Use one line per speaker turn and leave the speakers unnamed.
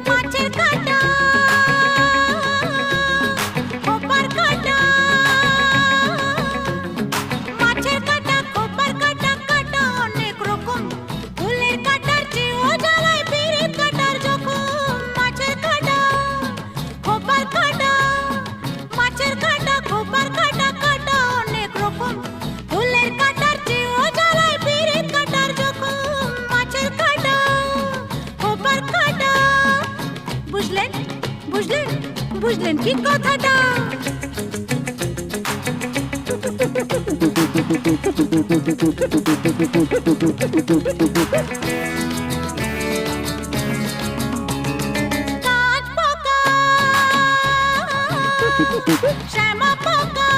মাছের কাঁটা খোপার কাঁটা মাছের কাঁটা খোপার কাঁটা কাঁটা অনেক রকম ফুলের কাঁটার চেয়েও জ্বালায় পিরিত কাঁটার জখম মাছের কাঁটা খোপার কাঁটা মাছের কাঁটা খোপার কাঁটা কাঁটা অনেক রকম ফুলের কাঁটার চেয়েও জ্বালায় পিরিত কাঁটার জখম মাছের কাঁটা খোপার কাঁটা বুঝলেন বুঝলেন বুঝলেন কি কথাটা কাঠ পোকা শ্যামা পোকা